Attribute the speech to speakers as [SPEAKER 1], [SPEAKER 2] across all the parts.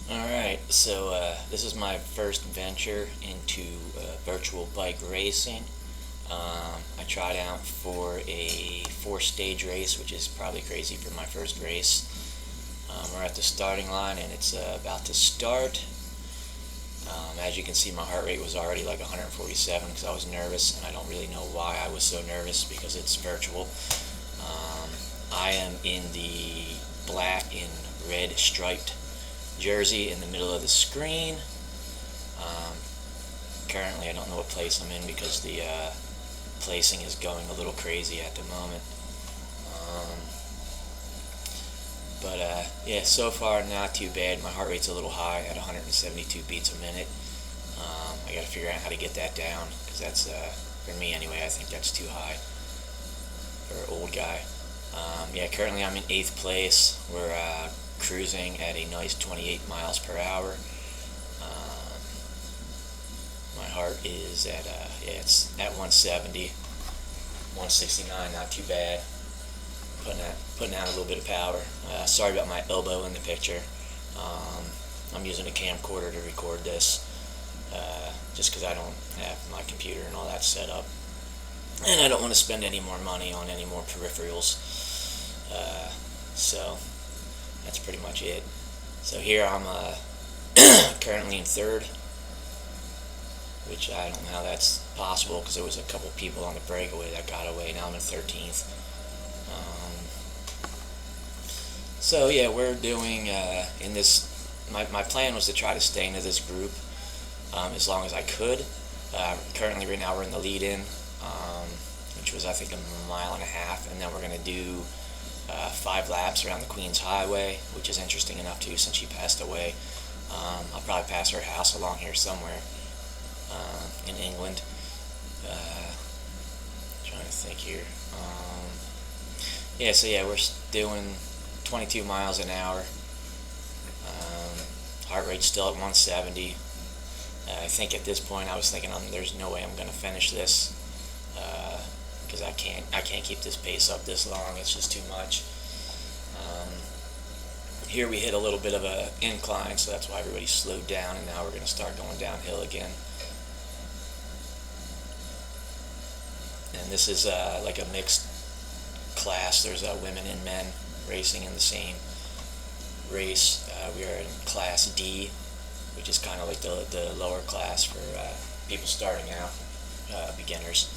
[SPEAKER 1] Alright, so this is my first venture into virtual bike racing. I tried out for a 4-stage race, which is probably crazy for my first race. We're at the starting line and it's about to start. As you can see, my heart rate was already like 147 because I was nervous, and I don't really know why I was so nervous because it's virtual. I am in the black and red striped jersey in the middle of the screen. Um, Currently, I don't know what place I'm in because the placing is going a little crazy at the moment. Um, but yeah, so far not too bad. My heart rate's a little high at 172 beats a minute. I got to figure out how to get that down because that's, for me anyway, I think that's too high for an old guy. Yeah, currently I'm in 8th place. We're cruising at a nice 28 miles per hour. My heart is at, yeah, it's at 170, 169, not too bad. Putting out a little bit of power. Sorry about my elbow in the picture. I'm using a camcorder to record this, just because I don't have my computer and all that set up. And I don't want to spend any more money on any more peripherals. So that's pretty much it. So here I'm currently in 3rd, which I don't know how that's possible because there was a couple people on the breakaway that got away. Now I'm in 13th. So yeah, we're doing in this. My plan was to try to stay into this group as long as I could. Currently, right now we're in the lead-in, which was I think a mile and a half, and then we're gonna do 5 laps around the Queen's Highway, which is interesting enough too since she passed away. I'll probably pass her house along here somewhere in England. Trying to think here. Yeah, so yeah, we're doing 22 miles an hour. Heart rate's still at 170. I think at this point I was thinking there's no way I'm going to finish this because I can't keep this pace up this long. It's just too much. Here we hit a little bit of a incline, so that's why everybody slowed down, and now we're going to start going downhill again. And this is like a mixed class. There's women and men racing in the same race. We are in Class D, which is kind of like the lower class for people starting out, beginners.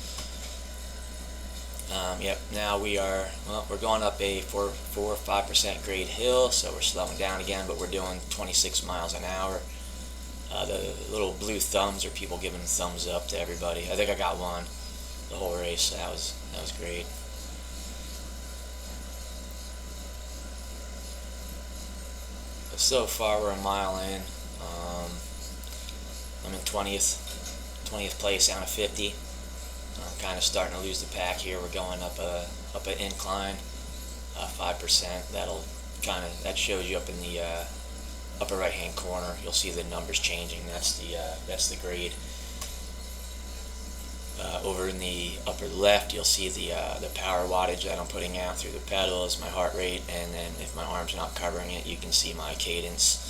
[SPEAKER 1] Yep, now we're going up a 4 or 5% grade hill, so we're slowing down again, but we're doing 26 miles an hour. The little blue thumbs are people giving thumbs up to everybody. I think I got one the whole race. That was great. So far we're a mile in. I'm in 20th place out of 50. I'm kind of starting to lose the pack here. We're going up an incline, 5%. That shows you up in the upper right hand corner. You'll see the numbers changing. That's the grade. Over in the upper left, you'll see the power wattage that I'm putting out through the pedals, my heart rate, and then if my arm's not covering it, you can see my cadence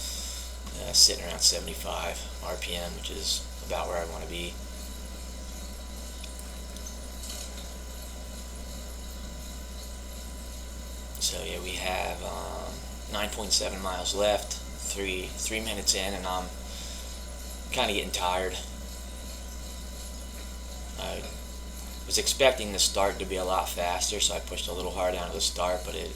[SPEAKER 1] sitting around 75 RPM, which is about where I want to be. So yeah, we have 9.7 miles left, 3 minutes in, and I'm kind of getting tired. I was expecting the start to be a lot faster, so I pushed a little hard down to the start, but it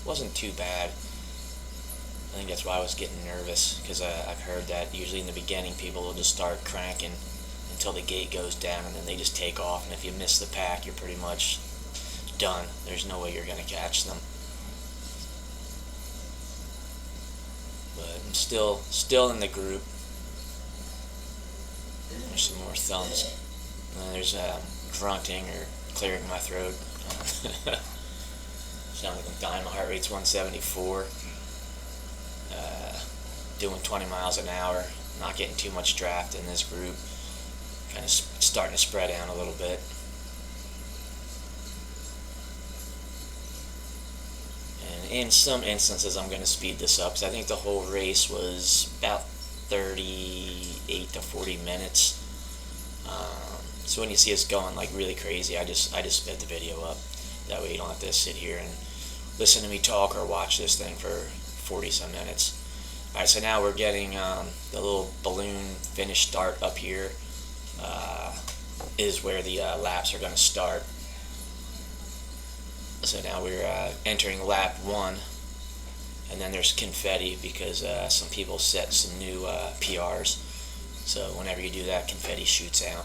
[SPEAKER 1] wasn't too bad. I think that's why I was getting nervous, because I've heard that usually in the beginning people will just start cranking until the gate goes down, and then they just take off, and if you miss the pack, you're pretty much done. There's no way you're going to catch them. But I'm still in the group. There's some more thumbs. There's grunting or clearing my throat. Sound like I'm dying. My heart rate's 174. Doing 20 miles an hour. Not getting too much draft in this group. Kind of starting to spread out a little bit. And in some instances I'm going to speed this up, because I think the whole race was about 38 to 40 minutes. So when you see us going like really crazy, I just sped the video up. That way you don't have to sit here and listen to me talk or watch this thing for 40 some minutes. Alright, so now we're getting the little balloon finish start up here is where the laps are going to start. So now we're entering lap 1, and then there's confetti because some people set some new PRs. So whenever you do that, confetti shoots out.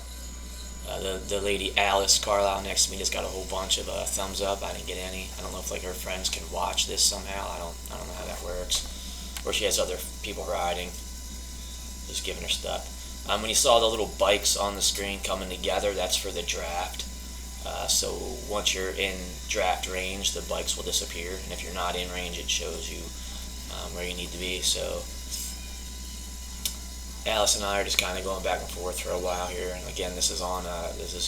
[SPEAKER 1] The lady Alice Carlisle next to me just got a whole bunch of thumbs up. I didn't get any. I don't know if like her friends can watch this somehow. I don't know how that works. Or she has other people riding, just giving her stuff. When you saw the little bikes on the screen coming together, that's for the draft. So once you're in draft range, the bikes will disappear, and if you're not in range, it shows you where you need to be. So Alice and I are just kind of going back and forth for a while here, and again, this is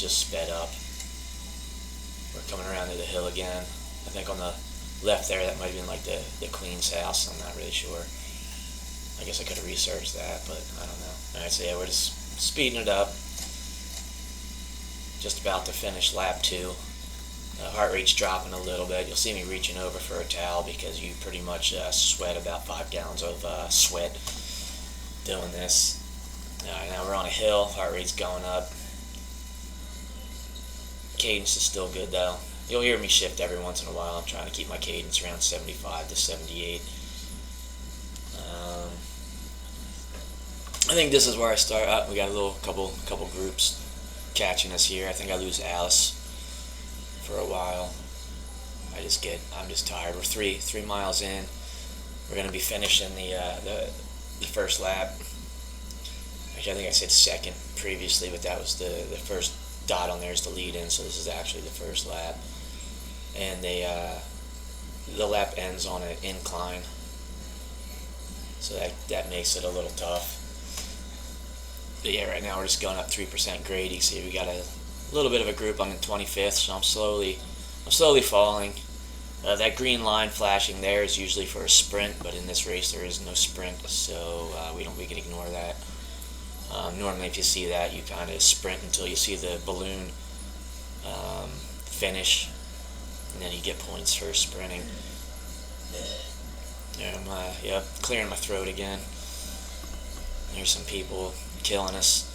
[SPEAKER 1] just sped up. We're coming around to the hill again. I think on the left there, that might have been like the Queen's house. I'm not really sure. I guess I could have researched that, but I don't know. Alright, so yeah, we're just speeding it up. Just about to finish lap 2. The heart rate's dropping a little bit. You'll see me reaching over for a towel because you pretty much sweat about 5 gallons of sweat doing this. Alright, now we're on a hill. Heart rate's going up. Cadence is still good though. You'll hear me shift every once in a while. I'm trying to keep my cadence around 75 to 78. I think this is where I start. We got a little couple groups catching us here. I think I lose Alice for a while. I'm just tired. We're three miles in. We're gonna be finishing the first lap. Actually, I think I said second previously, but that was the first dot on there is the lead in, so this is actually the first lap. And the lap ends on an incline, so that makes it a little tough. But yeah, right now we're just going up 3% grade. You can see we got a little bit of a group. I'm in 25th, so I'm slowly falling. That green line flashing there is usually for a sprint, but in this race there is no sprint, so we can ignore that. Normally, if you see that, you kind of sprint until you see the balloon finish, and then you get points for sprinting. Yeah, I'm clearing my throat again. There's some people killing us,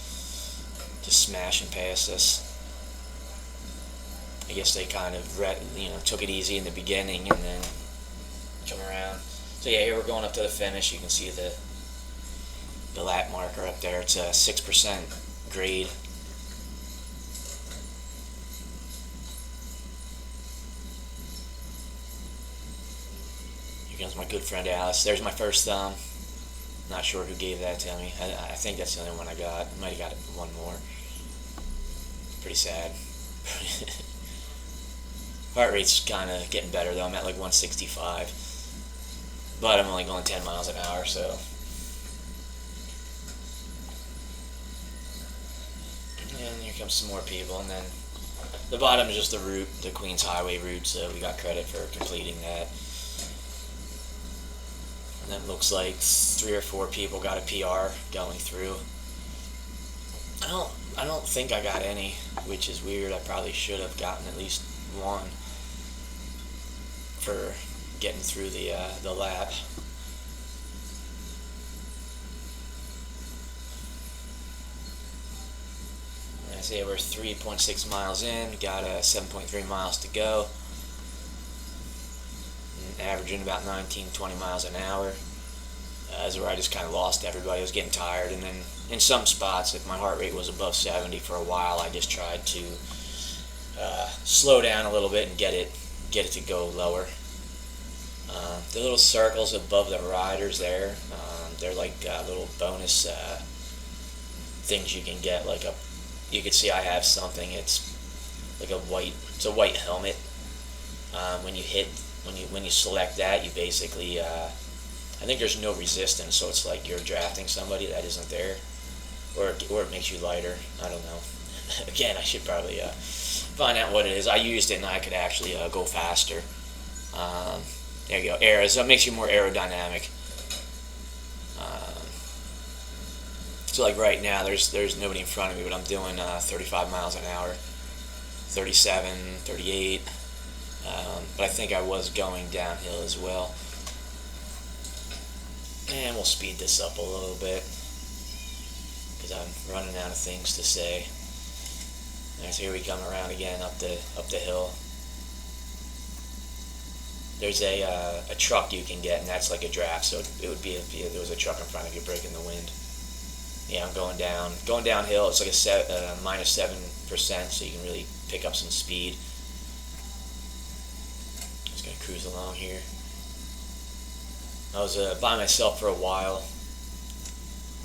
[SPEAKER 1] just smashing past us. I guess they kind of took it easy in the beginning and then come around. So yeah, here we're going up to the finish. You can see the lap marker up there. It's a 6% grade. Here comes my good friend Alice. There's my first thumb. Not sure who gave that to me. I think that's the only one I got. Might have got one more. Pretty sad. Heart rate's kind of getting better though. I'm at like 165. But I'm only going 10 miles an hour, so. And here comes some more people, and then the bottom is just the route, the Queens Highway route, so we got credit for completing that. And that looks like 3 or 4 people got a PR going through. I don't think I got any, which is weird. I probably should have gotten at least one for getting through the lap. And I say we're 3.6 miles in, got 7.3 miles to go. Averaging about 19-20 miles an hour. As where I just kind of lost everybody. I was getting tired, and then in some spots, if my heart rate was above 70 for a while, I just tried to slow down a little bit and get it to go lower. The little circles above the riders there, they're like little bonus things you can get. You can see I have something. It's like a white helmet. When you select that, you basically, I think there's no resistance, so it's like you're drafting somebody that isn't there, or it makes you lighter. I don't know. Again, I should probably find out what it is. I used it and I could actually go faster. There you go, aero. So it makes you more aerodynamic. So like right now, there's nobody in front of me, but I'm doing 35 miles an hour, 37, 38. But I think I was going downhill as well. And we'll speed this up a little bit because I'm running out of things to say. And so here we come around again up the hill. There's a truck you can get, and that's like a draft. So it would be if there was a truck in front of you breaking the wind. Yeah, I'm going downhill. It's like a minus 7%, so you can really pick up some speed. Just gonna cruise along here. I was by myself for a while.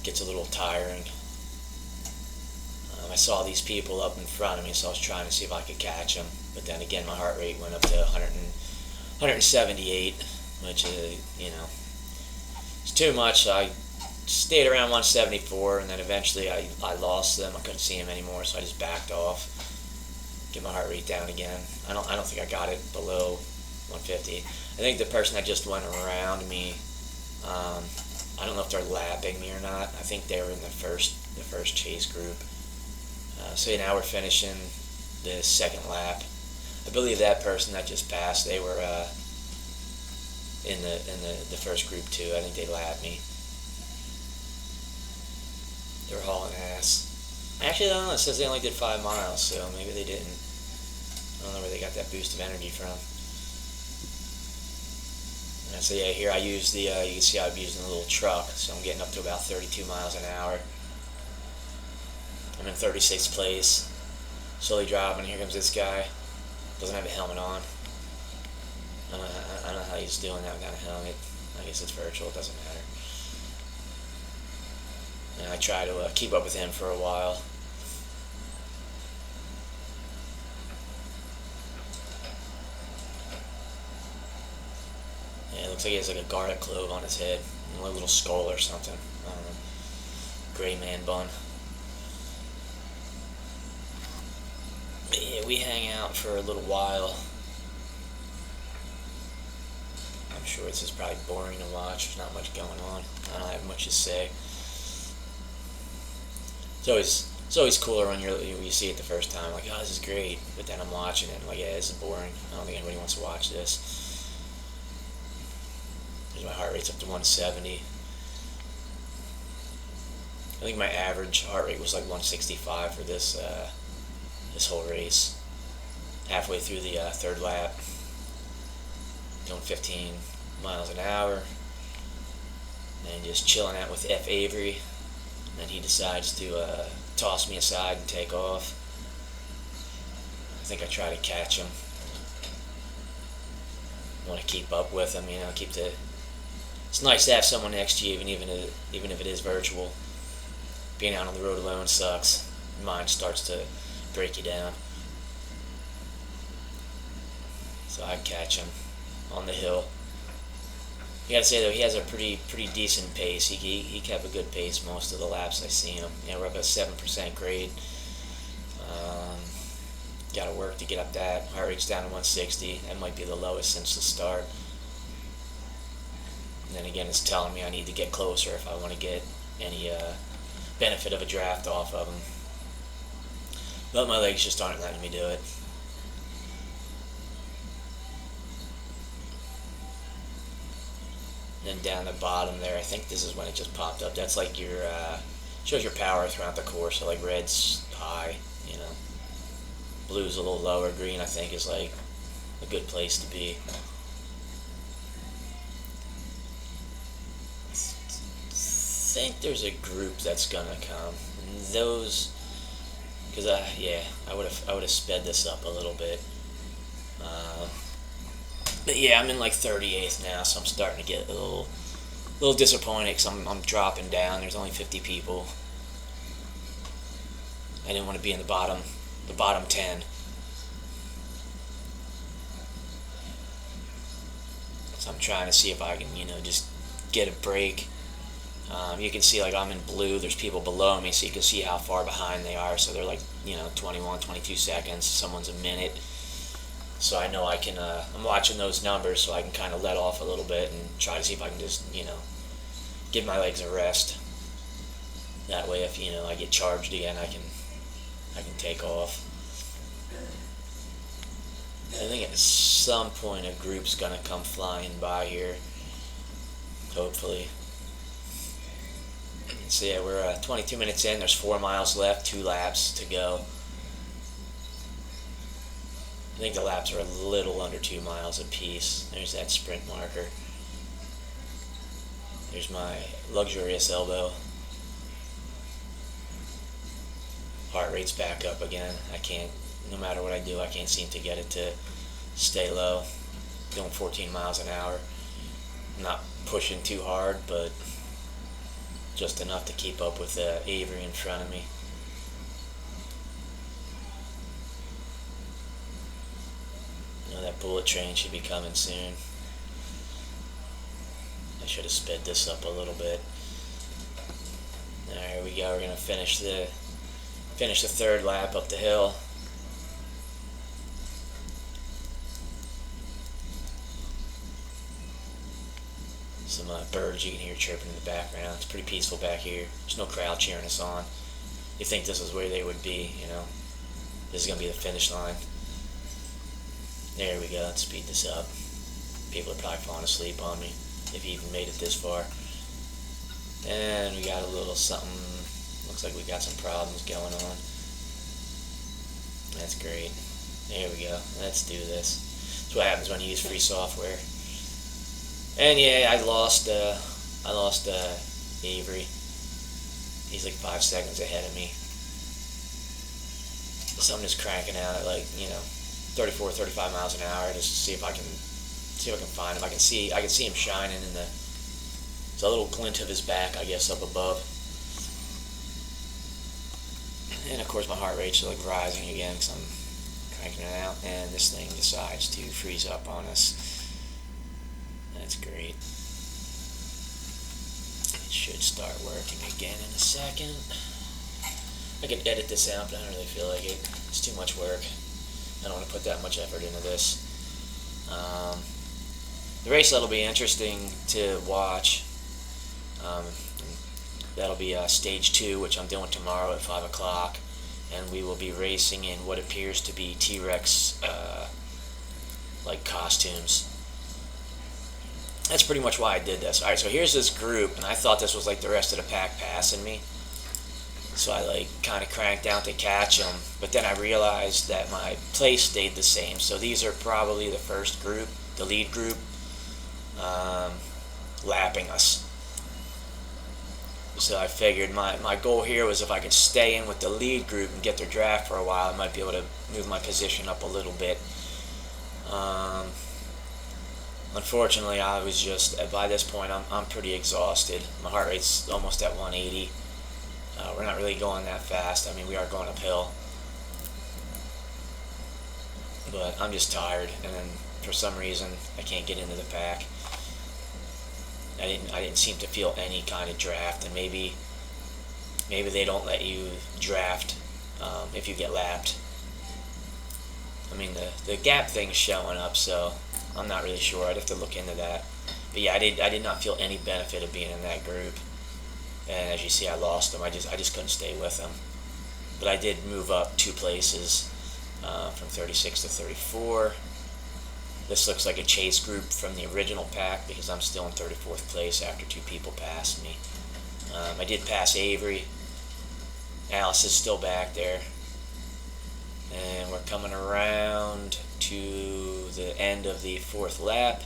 [SPEAKER 1] Gets a little tiring. I saw these people up in front of me, so I was trying to see if I could catch them. But then again, my heart rate went up to 178, which it's too much. So I stayed around 174, and then eventually I lost them. I couldn't see them anymore, so I just backed off. Get my heart rate down again. I don't think I got it below 150. I think the person that just went around me, I don't know if they're lapping me or not. I think they were in the first chase group. So now we're finishing the second lap. I believe that person that just passed, they were in the first group too. I think they lapped me. They were hauling ass. Actually, I don't know. It says they only did 5 miles, so maybe they didn't. I don't know where they got that boost of energy from. And so yeah, here I use the, you can see I'm using a little truck, so I'm getting up to about 32 miles an hour. I'm in 36th place, slowly driving. Here comes this guy, doesn't have a helmet on. I don't know how he's doing that without a helmet. I guess it's virtual, it doesn't matter. And I try to keep up with him for a while. Yeah, it looks like he has like a garlic clove on his head, and a little skull or something. I don't know. Gray man bun. But yeah, we hang out for a little while. I'm sure this is probably boring to watch. There's not much going on. I don't have much to say. It's always cooler when you see it the first time. Like, oh, this is great. But then I'm watching it. I'm like, yeah, this is boring. I don't think anybody wants to watch this. There's my heart rate's up to 170. I think my average heart rate was like 165 for this whole race. Halfway through the third lap, doing 15 miles an hour, and just chilling out with F. Avery. And then he decides to toss me aside and take off. I think I try to catch him. I want to keep up with him, It's nice to have someone next to you, even if it is virtual. Being out on the road alone sucks. Your mind starts to break you down. So I catch him on the hill. You gotta say though, he has a pretty decent pace. He kept a good pace most of the laps I see him. We're up at 7% grade. Gotta work to get up that. Heart rate's down to 160. That might be the lowest since the start. And then again, it's telling me I need to get closer if I want to get any benefit of a draft off of him. But my legs just aren't letting me do it. Then down the bottom there, I think this is when it just popped up. That's like your shows your power throughout the course. So like red's high, blue's a little lower, green I think is like a good place to be. I think there's a group that's gonna come. And those, because I would have sped this up a little bit. But yeah, I'm in like 38th now, so I'm starting to get a little disappointed because I'm dropping down. There's only 50 people. I didn't want to be in the bottom 10. So I'm trying to see if I can, just get a break. You can see like I'm in blue. There's people below me, so you can see how far behind they are. So they're like 21, 22 seconds. Someone's a minute. So I know I can, I'm watching those numbers so I can kind of let off a little bit and try to see if I can just, give my legs a rest. That way if, I get charged again, I can take off. I think at some point a group's gonna come flying by here, hopefully. So yeah, we're 22 minutes in, there's 4 miles left, 2 laps to go. I think the laps are a little under 2 miles apiece. There's that sprint marker. There's my luxurious elbow. Heart rate's back up again. I can't, no matter what I do, I can't seem to get it to stay low. Doing 14 miles an hour. I'm not pushing too hard, but just enough to keep up with Avery in front of me. That bullet train should be coming soon. I should have sped this up a little bit. There we go. We're gonna finish the 3rd lap up the hill. Some birds you can hear chirping in the background. It's pretty peaceful back here. There's no crowd cheering us on. You think this is where they would be, This is gonna be the finish line. There we go. Let's speed this up. People are probably falling asleep on me if you even made it this far. And we got a little something. Looks like we got some problems going on. That's great. There we go. Let's do this. That's what happens when you use free software. And yeah, I lost Avery. He's like 5 seconds ahead of me. So I'm just cranking out at 34, 35 miles an hour just to see if I can find him. I can see him shining in there's a little glint of his back, I guess, up above. And of course my heart rate's rising again because I'm cranking it out, and this thing decides to freeze up on us. That's great. It should start working again in a second. I could edit this out, but I don't really feel like it. It's too much work. I don't want to put that much effort into this. The race that'll be interesting to watch. That'll be stage 2, which I'm doing tomorrow at 5 o'clock, and we will be racing in what appears to be T-Rex costumes. That's pretty much why I did this. Alright, so here's this group, and I thought this was the rest of the pack passing me. So I kind of cranked down to catch them, but then I realized that my place stayed the same. So these are probably the first group, the lead group, lapping us. So I figured my goal here was if I could stay in with the lead group and get their draft for a while, I might be able to move my position up a little bit. Unfortunately, I was just, by this point, I'm pretty exhausted. My heart rate's almost at 180. We're not really going that fast. I mean, we are going uphill. But I'm just tired, and then for some reason, I can't get into the pack. I didn't seem to feel any kind of draft, and maybe they don't let you draft if you get lapped. I mean, the gap thing's showing up, so I'm not really sure. I'd have to look into that. But yeah, I did not feel any benefit of being in that group. And as you see, I lost them. I just couldn't stay with them. But I did move up 2 places from 36 to 34. This looks like a chase group from the original pack because I'm still in 34th place after 2 people passed me. I did pass Avery. Alice is still back there. And we're coming around to the end of the 4th lap.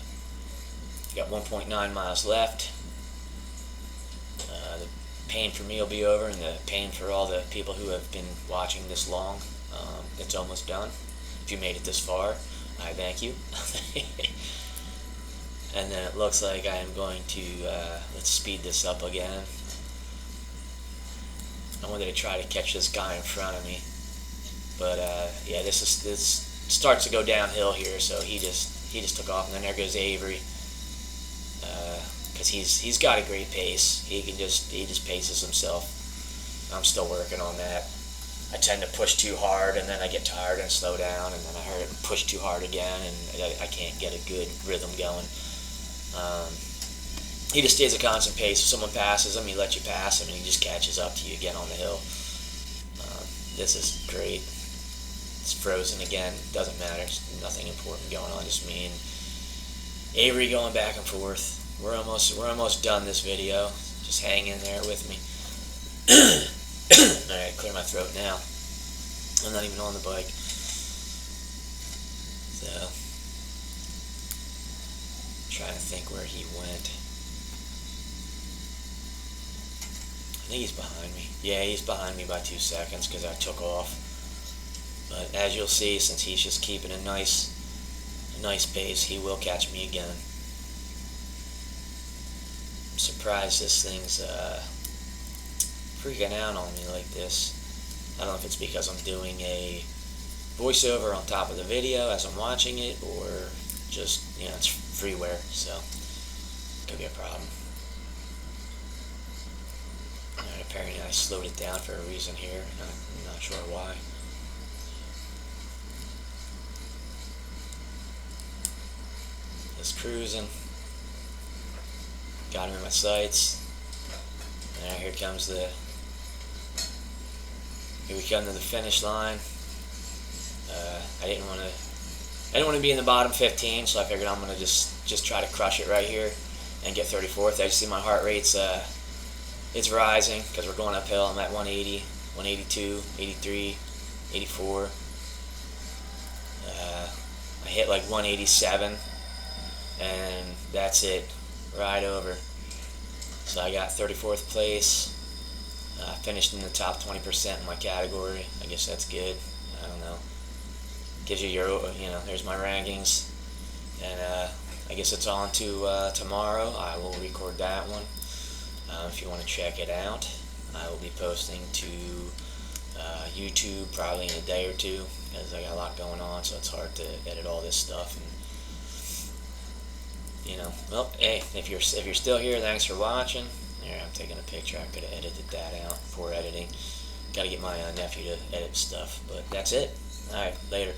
[SPEAKER 1] We've got 1.9 miles left. The pain for me will be over, and the pain for all the people who have been watching this long. It's almost done. If you made it this far, I thank you. And then it looks like I am going to, let's speed this up again. I wanted to try to catch this guy in front of me. But yeah, this starts to go downhill here, so he just took off, and then there goes Avery. Because he's got a great pace. He just paces himself. I'm still working on that. I tend to push too hard, and then I get tired and slow down, and then I push too hard again, and I can't get a good rhythm going. He just stays a constant pace. If someone passes him, he lets you pass him, and he just catches up to you again on the hill. This is great. It's frozen again. Doesn't matter. There's nothing important going on. Just me and Avery going back and forth. We're almost done this video. Just hang in there with me. Alright, clear my throat now. I'm not even on the bike. So, trying to think where he went. I think he's behind me. Yeah, he's behind me by 2 seconds because I took off. But as you'll see, since he's just keeping a nice pace, he will catch me again. I'm surprised this thing's freaking out on me like this. I don't know if it's because I'm doing a voiceover on top of the video as I'm watching it, or just, you know, it's freeware, so could be a problem. Alright, apparently I slowed it down for a reason here. I'm not sure why. Just cruising. Got him in my sights. And here we come to the finish line. I didn't want to be in the bottom 15, so I figured I'm gonna just try to crush it right here and get 34th. I see my heart rate's it's rising because we're going uphill. I'm at 180, 182, 83, 84. I hit like 187, and that's it, right over. So I got 34th place. Finished in the top 20% in my category. I guess that's good. I don't know. Gives you your, you know, there's my rankings. And I guess it's on to tomorrow. I will record that one. If you want to check it out, I will be posting to YouTube probably in a day or two because I got a lot going on, so it's hard to edit all this stuff. And, you know, well, hey, if you're still here, thanks for watching. Here, I'm taking a picture. I could have edited that out before editing. Got to get my nephew to edit stuff, but that's it. All right, later.